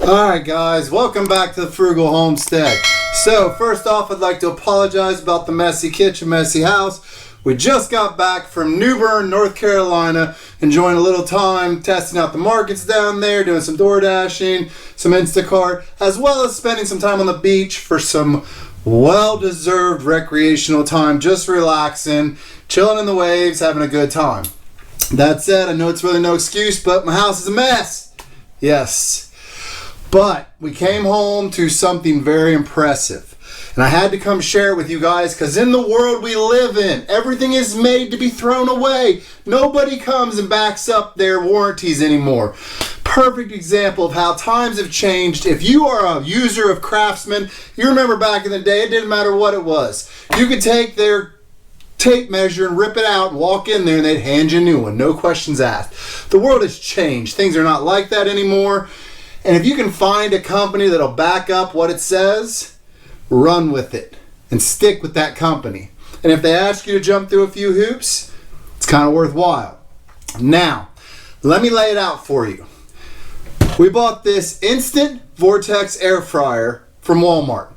Alright guys, welcome back to the Frugal Homestead. So first off, I'd like to apologize about the messy kitchen, messy house. We just got back from New Bern, North Carolina, enjoying a little time testing out the markets down there, doing some door dashing, some Instacart, as well as spending some time on the beach for some well-deserved recreational time, just relaxing, chilling in the waves, having a good time. That said, I know it's really no excuse, but my house is a mess. Yes. But we came home to something very impressive. And I had to come share it with you guys because in the world we live in, everything is made to be thrown away. Nobody comes and backs up their warranties anymore. Perfect example of how times have changed. If you are a user of Craftsman, you remember back in the day, it didn't matter what it was. You could take their tape measure and rip it out and walk in there and they'd hand you a new one. No questions asked. The world has changed. Things are not like that anymore. And if you can find a company that'll back up what it says, run with it and stick with that company. And if they ask you to jump through a few hoops, it's kind of worthwhile. Now, let me lay it out for you. We bought this instant vortex air fryer from Walmart.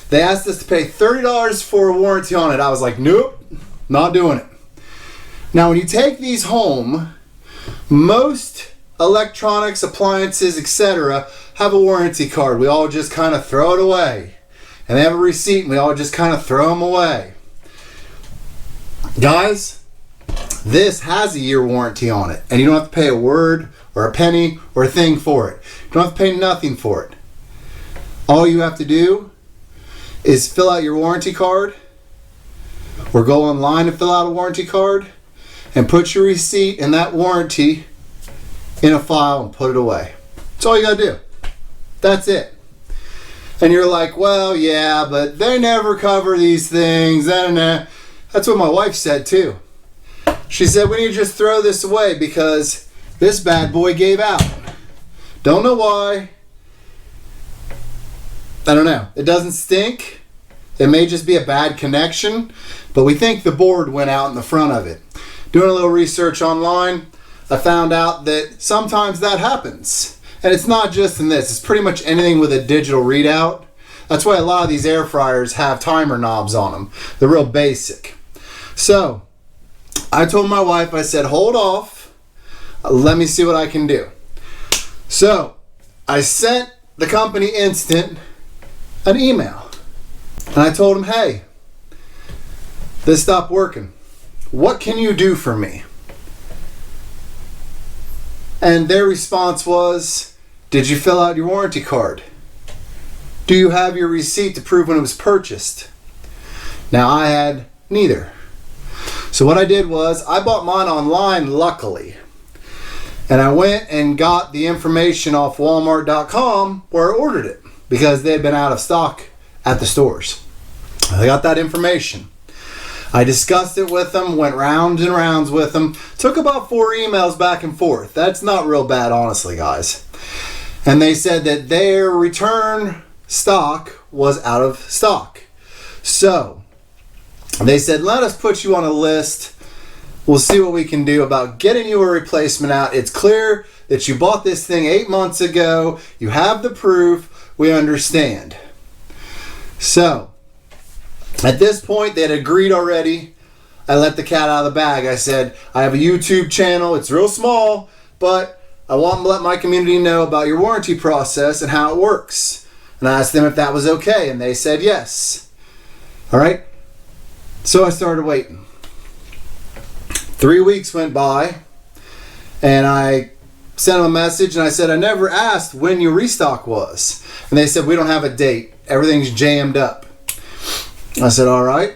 They asked us to pay $30 for a warranty on it. I was like, nope, not doing it. Now, when you take these home, most electronics, appliances, etc. have a warranty card. We all just kind of throw it away. And they have a receipt and we all just kind of throw them away. Guys, this has a year warranty on it. And you don't have to pay a word or a penny or a thing for it. You don't have to pay nothing for it. All you have to do is fill out your warranty card or go online and fill out a warranty card and put your receipt and that warranty in a file and put it away. That's all you gotta do. That's it. And you're like, well, yeah, but they never cover these things. That's what my wife said too. She said, we need to just throw this away because this bad boy gave out. Don't know why. I don't know. It doesn't stink. It may just be a bad connection, but we think the board went out in the front of it. Doing a little research online, I found out that sometimes that happens. And it's not just in this, it's pretty much anything with a digital readout. That's why a lot of these air fryers have timer knobs on them. They're real basic. So, I told my wife, I said, hold off, let me see what I can do. So, I sent the company Instant an email. And I told them, hey, this stopped working. What can you do for me? And their response was, did you fill out your warranty card? Do you have your receipt to prove when it was purchased? Now I had neither. So what I did was, I bought mine online, luckily. And I went and got the information off Walmart.com where I ordered it because they had been out of stock at the stores. I got that information. I discussed it with them, went rounds and rounds with them. Took about 4 emails back and forth. That's not real bad, honestly, guys. And they said that their return stock was out of stock. So, they said, let us put you on a list. We'll see what we can do about getting you a replacement out. It's clear that you bought this thing 8 months ago. You have the proof. We understand. So, at this point, they had agreed already. I let the cat out of the bag. I said, I have a YouTube channel. It's real small, but I want to let my community know about your warranty process and how it works. And I asked them if that was okay, and they said yes. All right? So I started waiting. 3 weeks went by, and I sent them a message, and I said, I never asked when your restock was. And they said, we don't have a date. Everything's jammed up. I said, all right.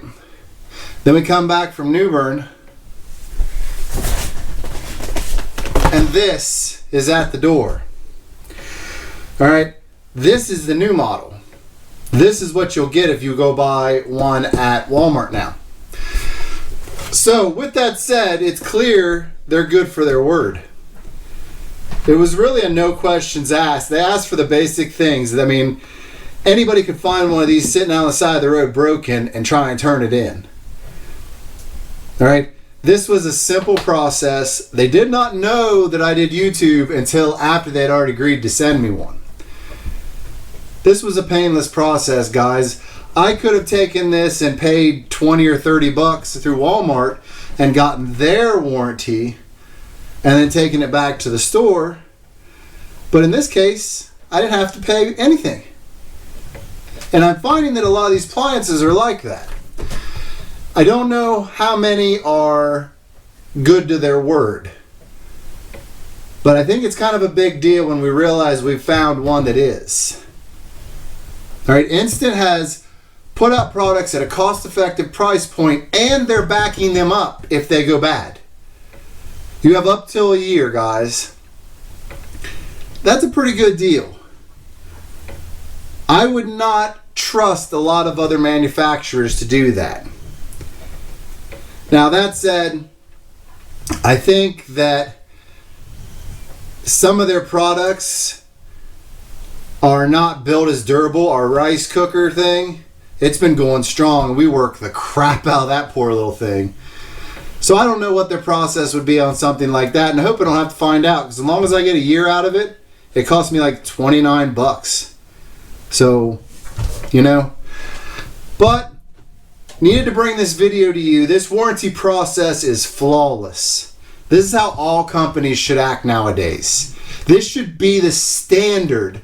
Then we come back from New Bern, and this is at the door. All right, this is the new model. This is what you'll get if you go buy one at Walmart now. So with that said, it's clear they're good for their word. It was really a no questions asked. They asked for the basic things. I mean, anybody could find one of these sitting on the side of the road broken and try and turn it in. All right, this was a simple process. They did not know that I did YouTube until after they had already agreed to send me one. This was a painless process, guys. I could have taken this and paid 20 or 30 bucks through Walmart and gotten their warranty and then taken it back to the store. But in this case, I didn't have to pay anything. And I'm finding that a lot of these appliances are like that. I don't know how many are good to their word, but I think it's kind of a big deal when we realize we've found one that is. All right, Instant has put out products at a cost-effective price point, and they're backing them up if they go bad. You have up till a year, guys. That's a pretty good deal. I would not trust a lot of other manufacturers to do that. Now, that said, I think that some of their products are not built as durable. Our rice cooker thing, it's been going strong. We work the crap out of that poor little thing. So I don't know what their process would be on something like that, and I hope I don't have to find out, because as long as I get a year out of it, it cost me like 29 bucks. So, you know, but needed to bring this video to you. This warranty process is flawless. This is how all companies should act nowadays. This should be the standard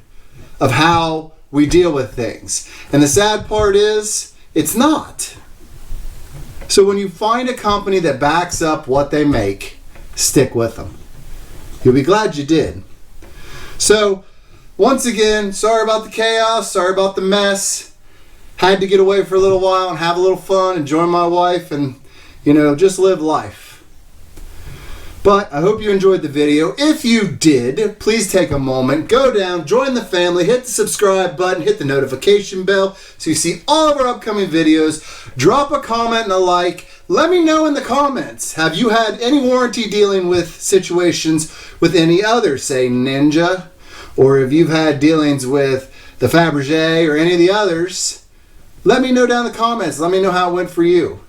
of how we deal with things. And the sad part is, it's not. So when you find a company that backs up what they make, stick with them. You'll be glad you did. So, once again, sorry about the chaos, sorry about the mess. Had to get away for a little while and have a little fun and join my wife and, you know, just live life. But I hope you enjoyed the video. If you did, please take a moment, go down, join the family, hit the subscribe button, hit the notification bell so you see all of our upcoming videos. Drop a comment and a like. Let me know in the comments, have you had any warranty dealing with situations with any other, say Ninja, or if you've had dealings with the Fabergé or any of the others? Let me know down in the comments. Let me know how it went for you.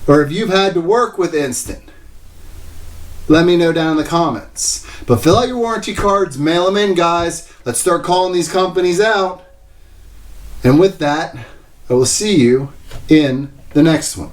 Or if you've had to work with Instant, let me know down in the comments. But fill out your warranty cards, mail them in, guys. Let's start calling these companies out. And with that, I will see you in the next one.